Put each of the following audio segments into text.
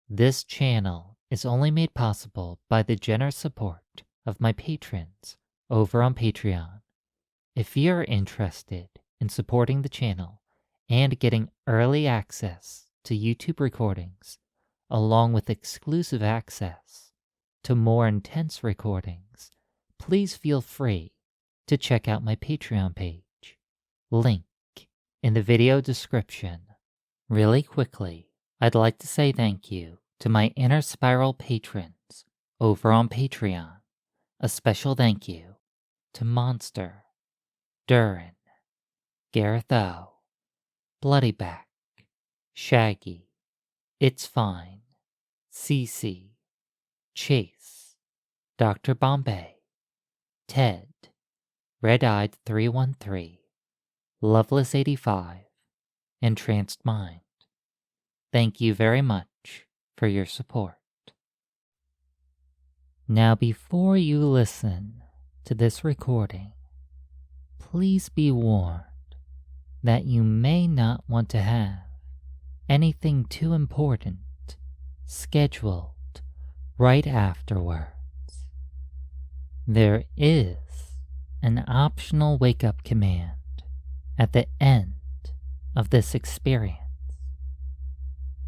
This channel is only made possible by the generous support of my patrons over on Patreon. If you're interested in supporting the channel and getting early access to YouTube recordings, along with exclusive access to more intense recordings, please feel free to check out my Patreon page. Link in the video description. Really quickly, I'd like to say thank you to my Inner Spiral patrons over on Patreon. A special thank you to Monster, Durin, Gareth O, Bloodyback, Shaggy, Itsfine, CC, Chase, Dr. Bombay, Ted, Red-Eyed 313, Loveless 85, and Tranced Mind. Thank you very much for your support. Now, before you listen to this recording, please be warned that you may not want to have anything too important scheduled right afterwards. There is an optional wake-up command at the end of this experience.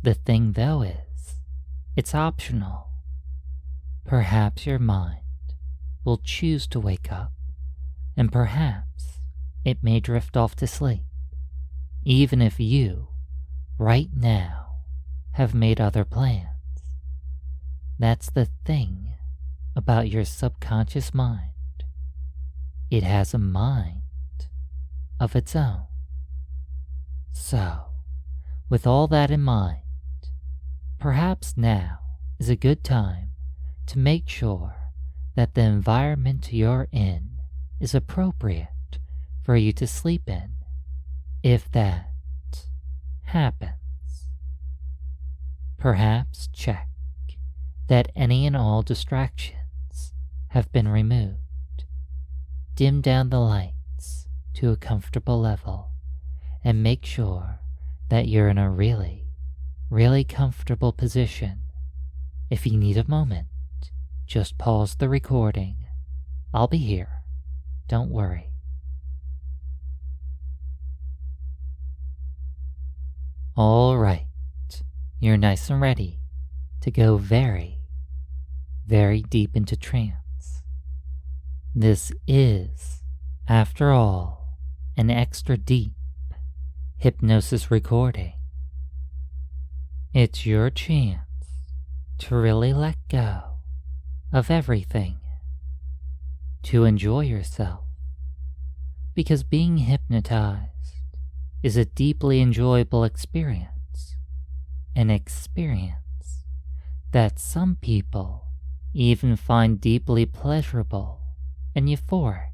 The thing, though, is it's optional. Perhaps your mind will choose to wake up, and perhaps it may drift off to sleep, even if you, right now, have made other plans. That's the thing about your subconscious mind. It has a mind of its own. So, with all that in mind, perhaps now is a good time to make sure that the environment you're in is appropriate for you to sleep in, if that happens. Perhaps check that any and all distractions have been removed. Dim down the lights to a comfortable level and make sure that you're in a really comfortable position. If you need a moment, just pause the recording. I'll be here. Don't worry. All right, you're nice and ready to go very deep into trance. This is, after all, an extra deep hypnosis recording. It's your chance to really let go of everything, to enjoy yourself, because being hypnotized is a deeply enjoyable experience, an experience that some people even find deeply pleasurable and euphoric.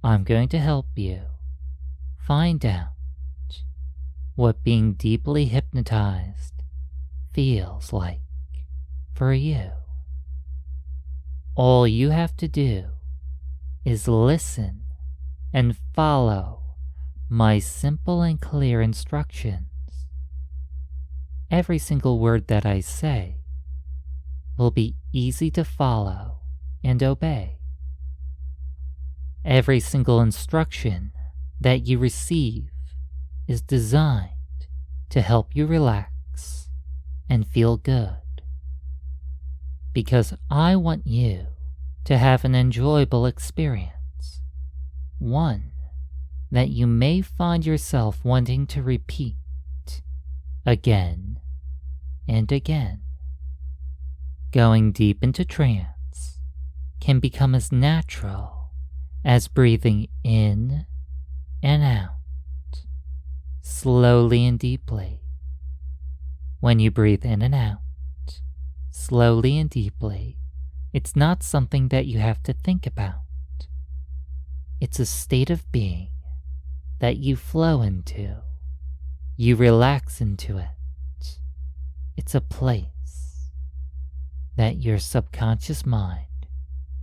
I'm going to help you find out what being deeply hypnotized feels like for you. All you have to do is listen and follow my simple and clear instructions. Every single word that I say will be easy to follow and obey. Every single instruction that you receive is designed to help you relax and feel good. Because I want you to have an enjoyable experience, one that you may find yourself wanting to repeat again and again. Going deep into trance can become as natural as breathing in and out, slowly and deeply. When you breathe in and out, slowly and deeply, it's not something that you have to think about. It's a state of being that you flow into. You relax into it. It's a place that your subconscious mind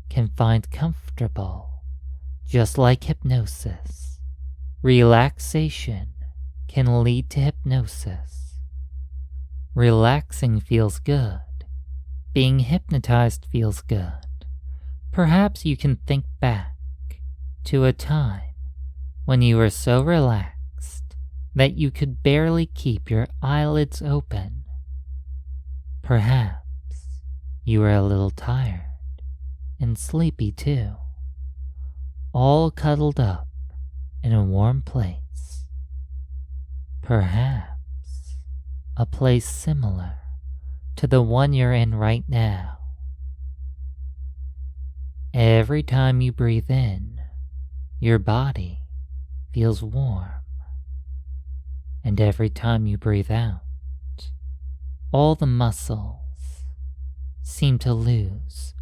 can find comfortable, just like hypnosis. Relaxation can lead to hypnosis. Relaxing feels good. Being hypnotized feels good. Perhaps you can think back to a time when you were so relaxed that you could barely keep your eyelids open. Perhaps you were a little tired and sleepy too, all cuddled up in a warm place. Perhaps a place similar to the one you're in right now. Every time you breathe in, your body feels warm. And every time you breathe out, all the muscles seem to lose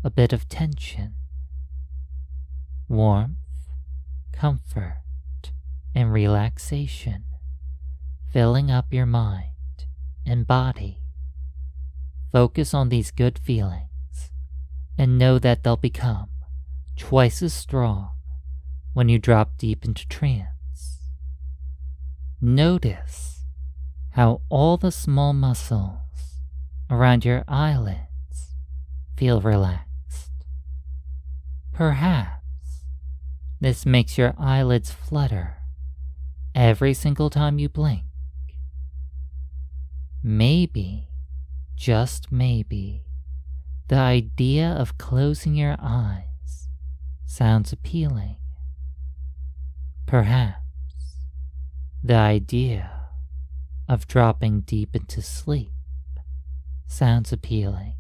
a bit of tension. Warmth, comfort, and relaxation filling up your mind and body. Focus on these good feelings and know that they'll become twice as strong when you drop deep into trance. Notice how all the small muscles around your eyelids feel relaxed. Perhaps this makes your eyelids flutter every single time you blink. Maybe, just maybe, the idea of closing your eyes sounds appealing. Perhaps the idea of dropping deep into sleep sounds appealing.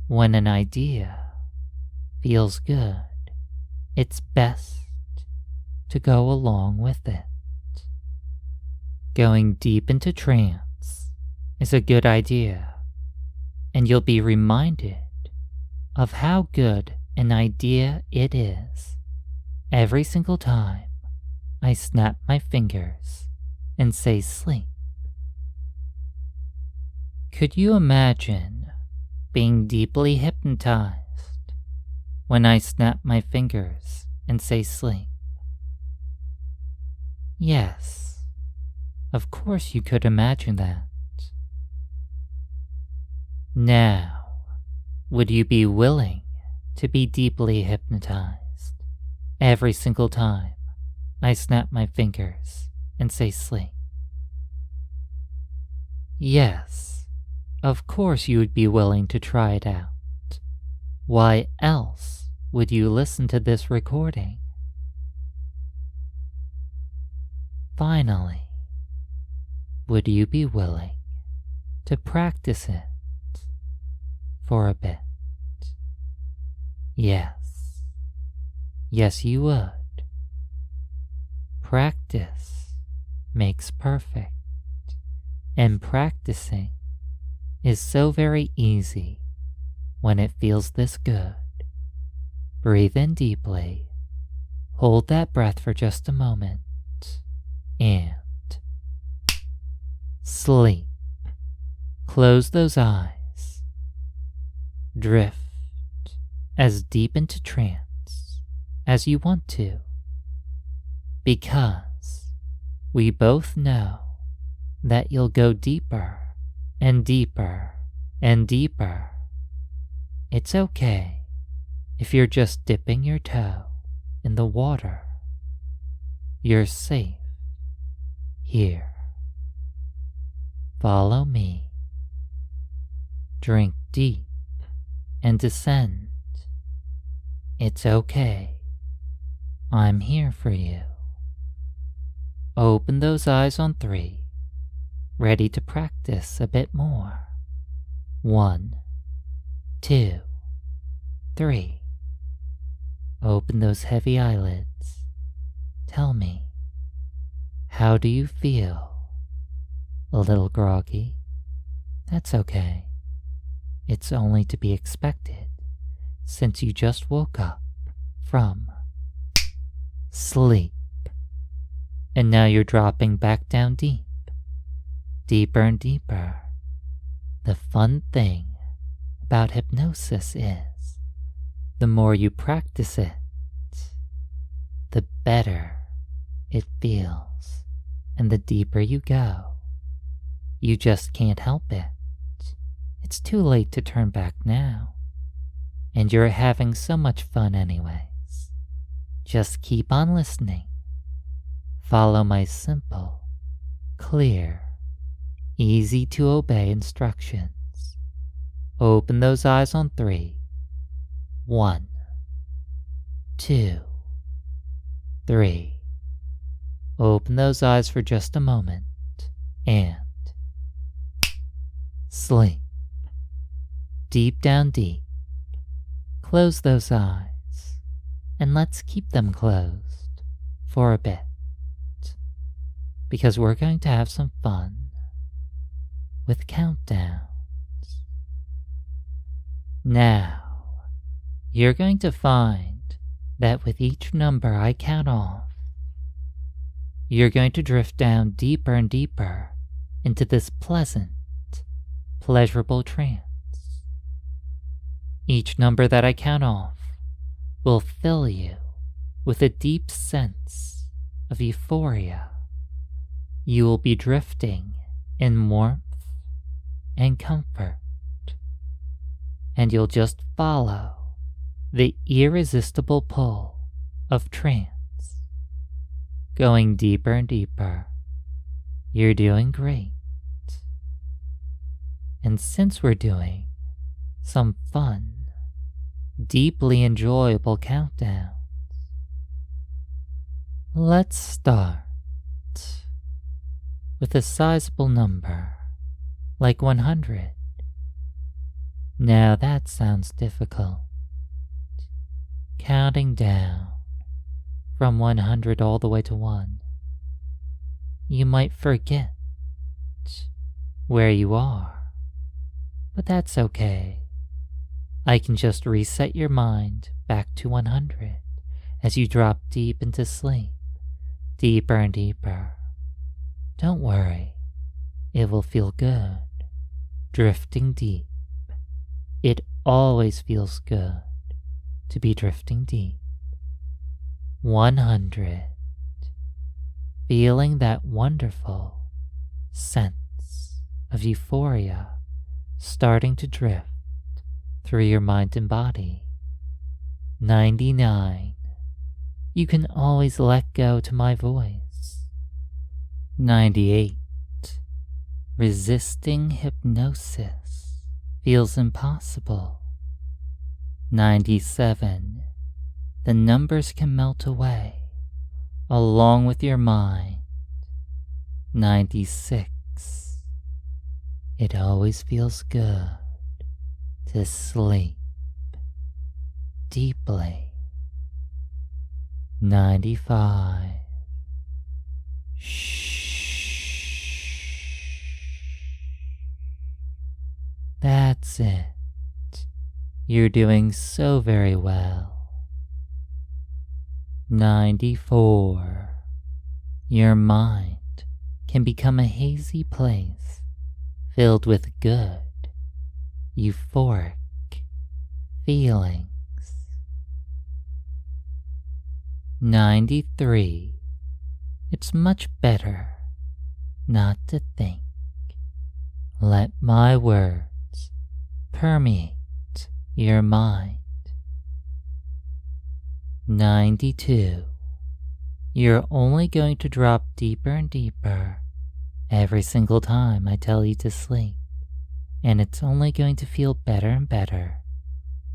When an idea feels good, it's best to go along with it. Going deep into trance is a good idea, and you'll be reminded of how good an idea it is every single time I snap my fingers and say sleep. Could you imagine being deeply hypnotized when I snap my fingers and say sleep? Yes, of course you could imagine that. Now, would you be willing to be deeply hypnotized every single time I snap my fingers and say sleep? Yes, of course you would be willing to try it out. Why else would you listen to this recording? Finally, would you be willing to practice it for a bit? Yes. Yes, you would. Practice makes perfect, and practicing is so very easy when it feels this good. Breathe in deeply, hold that breath for just a moment, and sleep. Close those eyes. Drift as deep into trance as you want to, because we both know that you'll go deeper and deeper and deeper. It's okay if you're just dipping your toe in the water. You're safe here. Follow me. Drink deep and descend. It's okay. I'm here for you. Open those eyes on 3, ready to practice a bit more. 1, 2, 3. Open those heavy eyelids. Tell me, how do you feel? A little groggy? That's okay. It's only to be expected, since you just woke up from sleep. And now you're dropping back down deep, deeper and deeper. The fun thing about hypnosis is, the more you practice it, the better it feels, and the deeper you go, You just can't help it. It's too late to turn back now. And you're having so much fun anyways. Just keep on listening. Follow my simple, clear, easy to obey instructions. Open those eyes on 3. 1, 2, 3. Open those eyes for just a moment and sleep. Deep down deep. Close those eyes and let's keep them closed for a bit because we're going to have some fun with countdowns. Now, you're going to find that with each number I count off, you're going to drift down deeper and deeper into this pleasant, pleasurable trance. Each number that I count off will fill you with a deep sense of euphoria. You will be drifting in warmth and comfort, and you'll just follow the irresistible pull of trance. Going deeper and deeper. You're doing great. And since we're doing some fun, deeply enjoyable countdowns, let's start with a sizable number like 100. Now that sounds difficult. Counting down from 100 all the way to 1. You might forget where you are, but that's okay. I can just reset your mind back to 100 as you drop deep into sleep, deeper and deeper. Don't worry, it will feel good, drifting deep. It always feels good to be drifting deep. 100. Feeling that wonderful sense of euphoria starting to drift through your mind and body. 99. You can always let go to my voice. 98. Resisting hypnosis feels impossible. 97. The numbers can melt away along with your mind. 96. It always feels good to sleep deeply. 95. Shh. That's it. You're doing so very well. 94. Your mind can become a hazy place filled with good, euphoric feelings. 93. It's much better not to think. Let my words permeate your mind. 92. You're only going to drop deeper and deeper every single time I tell you to sleep, and it's only going to feel better and better,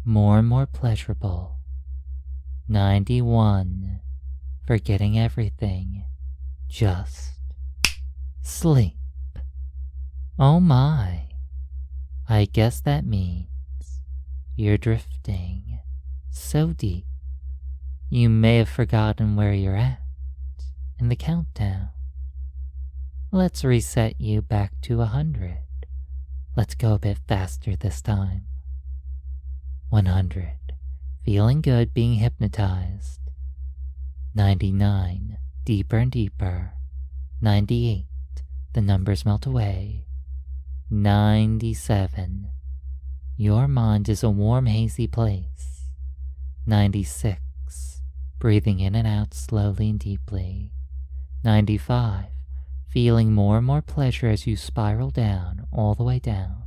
more and more pleasurable. 91. Forgetting everything. Just sleep. Oh my. I guess that means you're drifting so deep you may have forgotten where you're at in the countdown. Let's reset you back to 100. Let's go a bit faster this time. 100. Feeling good being hypnotized. 99. Deeper and deeper. 98. The numbers melt away. 97. Your mind is a warm, hazy place. 96. Breathing in and out slowly and deeply. 95. feeling more and more pleasure as you spiral down, all the way down.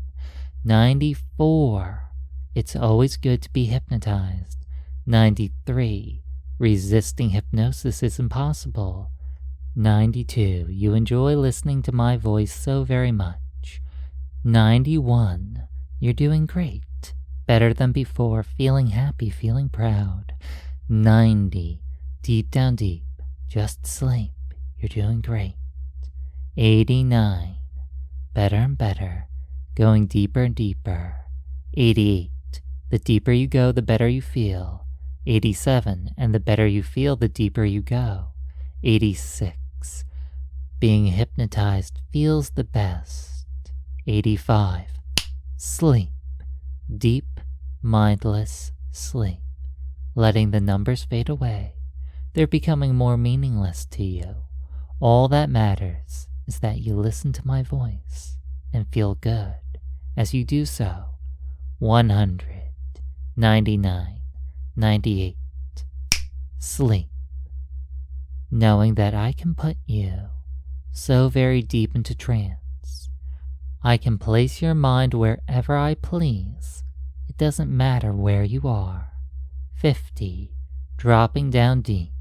94, it's always good to be hypnotized. 93, resisting hypnosis is impossible. 92, you enjoy listening to my voice so very much. 91, you're doing great, better than before, feeling happy, feeling proud. 90, deep down deep, just sleep, you're doing great. 89, better and better, going deeper and deeper. 88, the deeper you go, the better you feel. 87, and the better you feel, the deeper you go. 86, being hypnotized feels the best. 85, sleep, deep, mindless sleep, letting the numbers fade away. They're becoming more meaningless to you. All that matters is that you listen to my voice and feel good as you do so. 100, 99, 98, sleep, knowing that I can put you so very deep into trance. I can place your mind wherever I please. It doesn't matter where you are. 50, dropping down deep.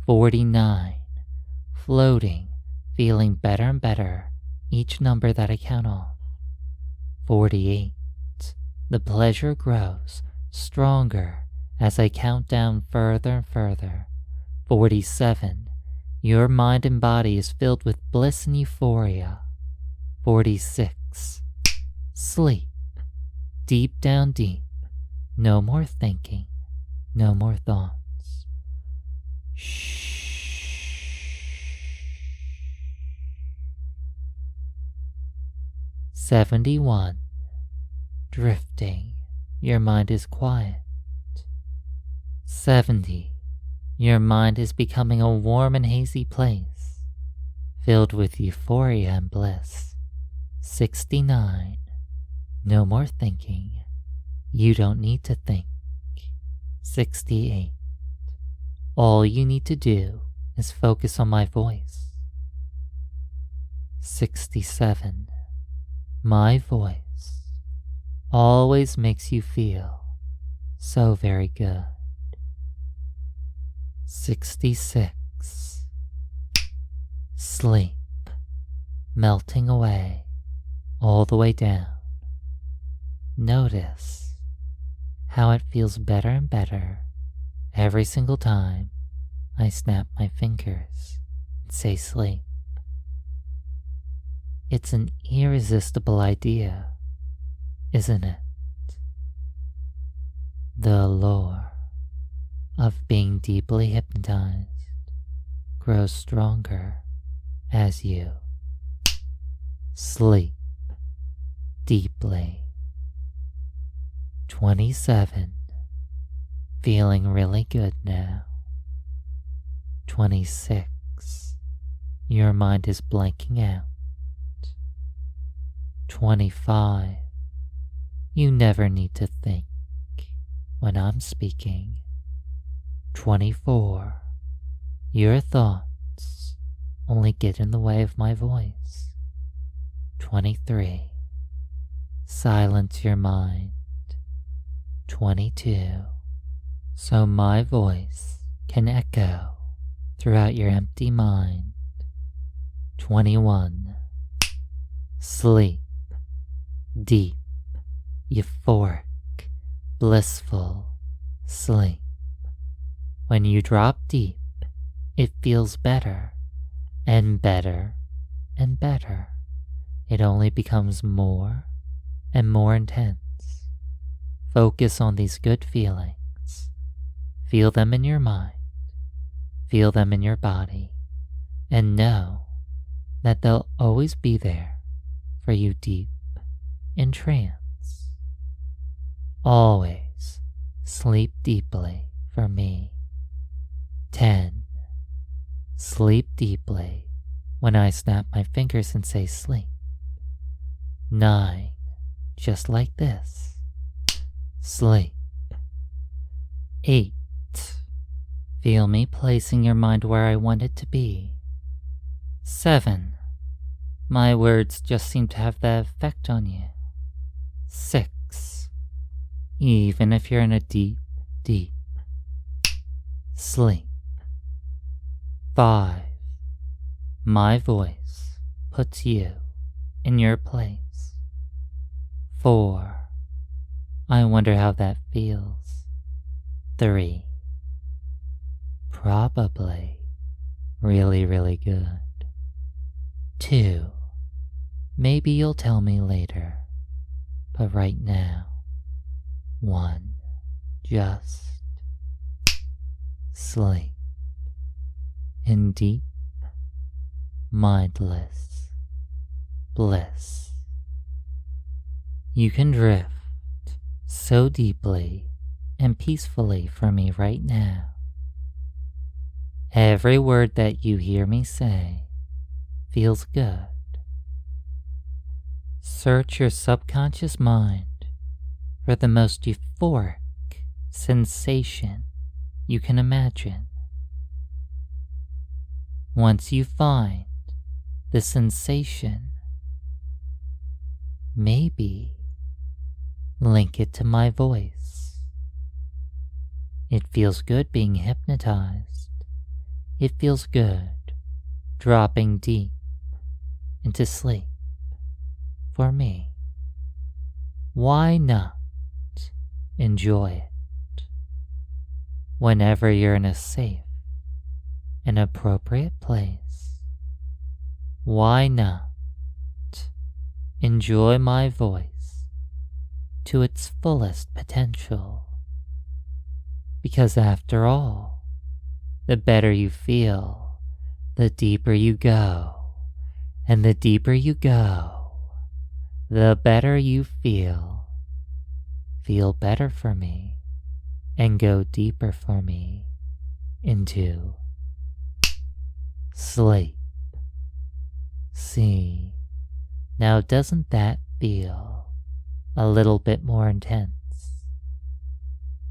49, floating, feeling better and better each number that I count off. 48, the pleasure grows stronger as I count down further and further. 47, your mind and body is filled with bliss and euphoria. 46, sleep, deep down deep, no more thinking, no more thoughts. Shh. 71, drifting, your mind is quiet. 70, your mind is becoming a warm and hazy place, filled with euphoria and bliss. 69, no more thinking, you don't need to think. 68, all you need to do is focus on my voice. 67, my voice always makes you feel so very good. 66, sleep, melting away all the way down. Notice how it feels better and better every single time I snap my fingers and say sleep. It's an irresistible idea, isn't it? The allure of being deeply hypnotized grows stronger as you sleep deeply. 27, feeling really good now. 26, your mind is blanking out. 25, you never need to think when I'm speaking. 24, your thoughts only get in the way of my voice. 23, silence your mind. 22, so my voice can echo throughout your empty mind. 21, sleep, deep, euphoric, blissful sleep. When you drop deep, it feels better and better and better. It only becomes more and more intense. Focus on these good feelings. Feel them in your mind. Feel them in your body. And know that they'll always be there for you deep in trance. Always sleep deeply for me. 10. Sleep deeply when I snap my fingers and say sleep. 9. Just like this. Sleep. 8. Feel me placing your mind where I want it to be. 7. My words just seem to have that effect on you. 6. Even if you're in a deep, deep sleep. 5. My voice puts you in your place. 4. I wonder how that feels. 3. Probably really, really good. 2. Maybe you'll tell me later, but right now, 1. Just sleep in deep, mindless bliss. You can drift so deeply and peacefully for me right now. Every word that you hear me say feels good. Search your subconscious mind for the most euphoric sensation you can imagine. Once you find the sensation, maybe link it to my voice. It feels good being hypnotized. It feels good dropping deep into sleep for me. Why not enjoy it whenever you're in a safe and appropriate place? Why not enjoy my voice to its fullest potential? Because after all, the better you feel, the deeper you go, and the deeper you go, the better you feel. Feel better for me, and go deeper for me into sleep. See, now doesn't that feel a little bit more intense?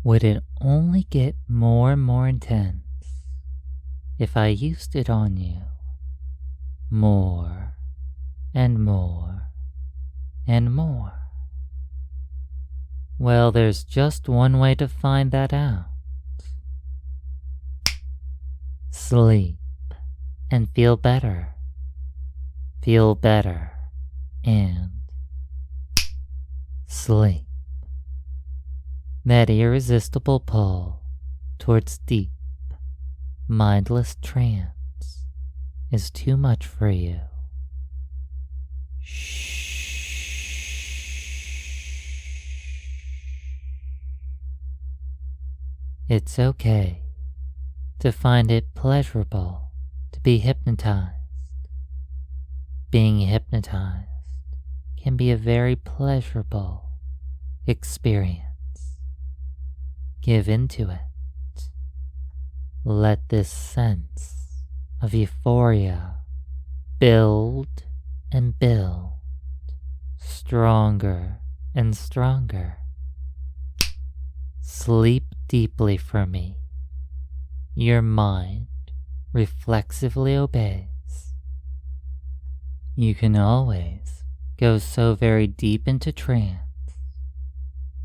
Would it only get more and more intense if I used it on you more and more and more? Well, there's just one way to find that out. Sleep and feel better. Feel better and sleep. That irresistible pull towards deep, mindless trance is too much for you. Shh. It's okay to find it pleasurable to be hypnotized. Being hypnotized can be a very pleasurable experience. Give into it. Let this sense of euphoria build and build, stronger and stronger. Sleep deeply for me. Your mind reflexively obeys. You can always go so very deep into trance,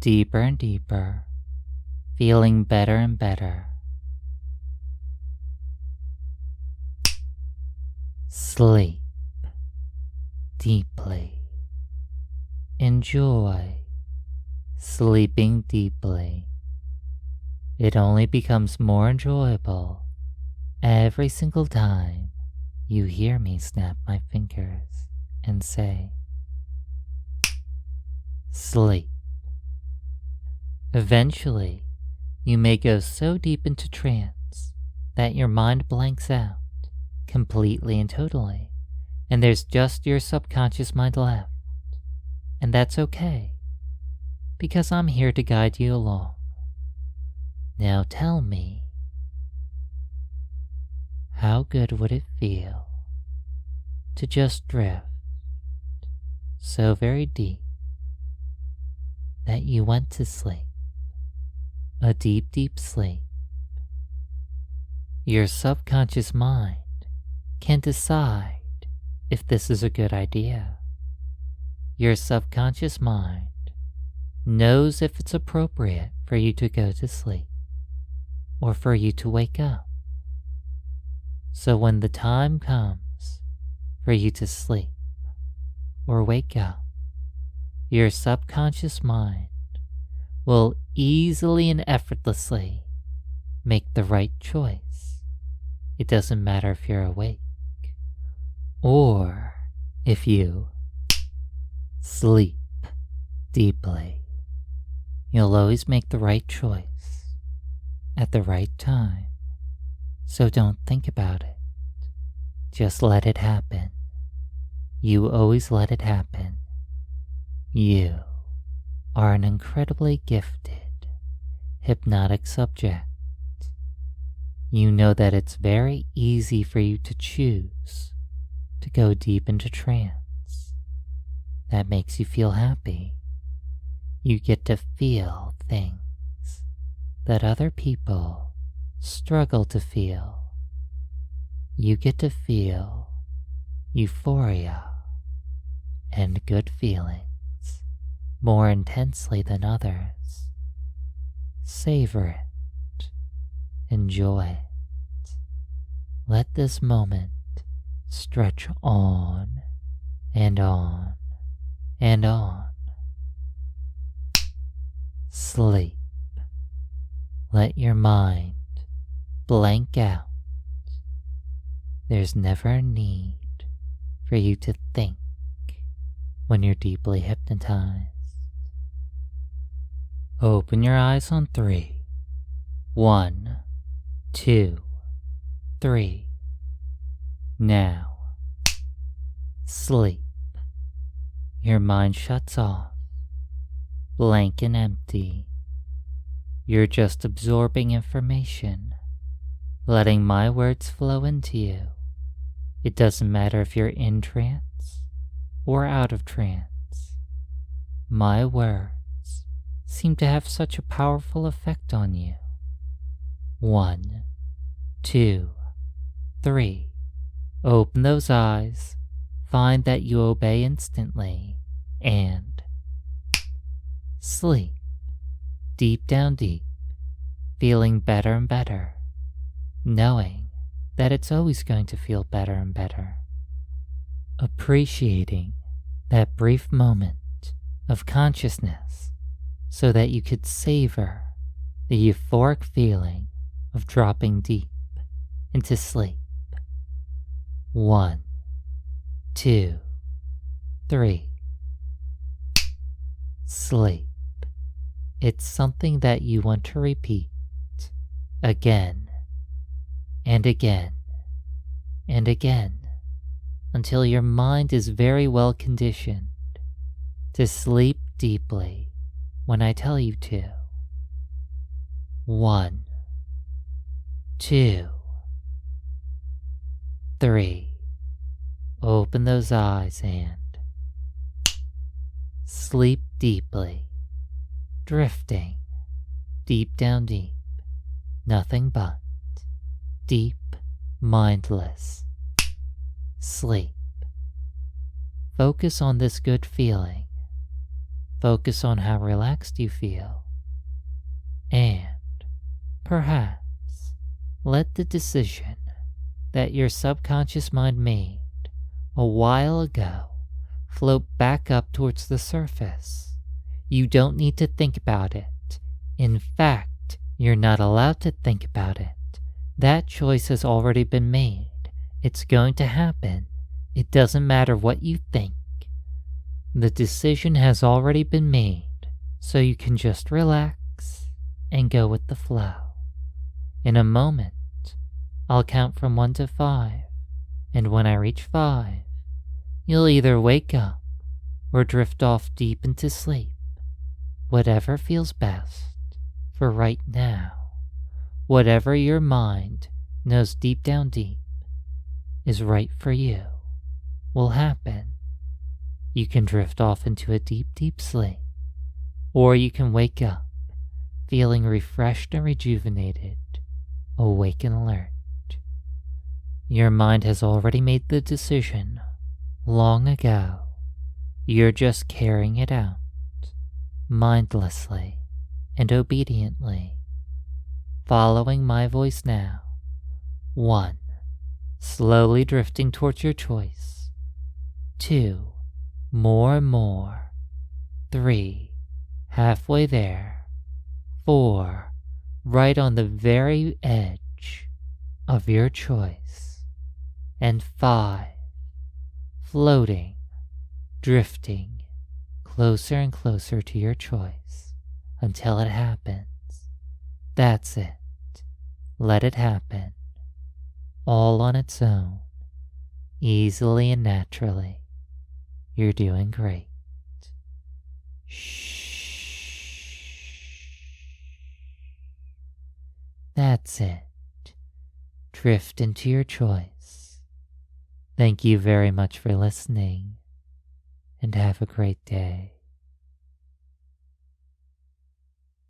deeper and deeper, feeling better and better. Sleep deeply. Enjoy sleeping deeply. It only becomes more enjoyable every single time you hear me snap my fingers and say, sleep. Eventually, you may go so deep into trance that your mind blanks out completely and totally, and there's just your subconscious mind left. And that's okay, because I'm here to guide you along. Now tell me, how good would it feel to just drift so very deep that you went to sleep, a deep, deep sleep? Your subconscious mind can decide if this is a good idea. Your subconscious mind knows if it's appropriate for you to go to sleep or for you to wake up. So when the time comes for you to sleep or wake up, your subconscious mind will easily and effortlessly make the right choice. It doesn't matter if you're awake or if you sleep deeply. You'll always make the right choice at the right time. So don't think about it. Just let it happen. You always let it happen. You are an incredibly gifted, hypnotic subject. You know that it's very easy for you to choose to go deep into trance. That makes you feel happy. You get to feel things that other people struggle to feel. You get to feel euphoria and good feelings more intensely than others. Savor it. Enjoy it. Let this moment stretch on and on and on. Sleep. Let your mind blank out. There's never a need for you to think when you're deeply hypnotized. Open your eyes on 3. 1, 2, 3. Now, sleep. Your mind shuts off, blank and empty. You're just absorbing information, letting my words flow into you. It doesn't matter if you're in trance or out of trance. My words seem to have such a powerful effect on you. 1, 2, 3. Open those eyes, find that you obey instantly, and sleep. Deep down deep, feeling better and better, knowing that it's always going to feel better and better. Appreciating that brief moment of consciousness so that you could savor the euphoric feeling of dropping deep into sleep. 1, 2, 3. Sleep. It's something that you want to repeat again and again and again until your mind is very well conditioned to sleep deeply when I tell you to. 1, 2, 3. Open those eyes and sleep deeply, drifting deep down deep, nothing but deep, mindless sleep. Focus on this good feeling. Focus on how relaxed you feel. And perhaps let the decision that your subconscious mind made a while ago float back up towards the surface. You don't need to think about it. In fact, you're not allowed to think about it. That choice has already been made. It's going to happen. It doesn't matter what you think. The decision has already been made, so you can just relax and go with the flow. In a moment, I'll count from 1 to 5, and when I reach 5, you'll either wake up or drift off deep into sleep. Whatever feels best for right now, whatever your mind knows deep down deep is right for you, will happen. You can drift off into a deep, deep sleep, or you can wake up feeling refreshed and rejuvenated, awake and alert. Your mind has already made the decision Long ago, you're just carrying it out, mindlessly and obediently, following my voice now. 1. Slowly drifting towards your choice. 2. More and more. 3. Halfway there. 4. Right on the very edge of your choice. And 5. Floating, drifting closer and closer to your choice until it happens. That's it. Let it happen. All on its own, easily and naturally. You're doing great. Shh. That's it. Drift into your choice. Thank you very much for listening, and have a great day.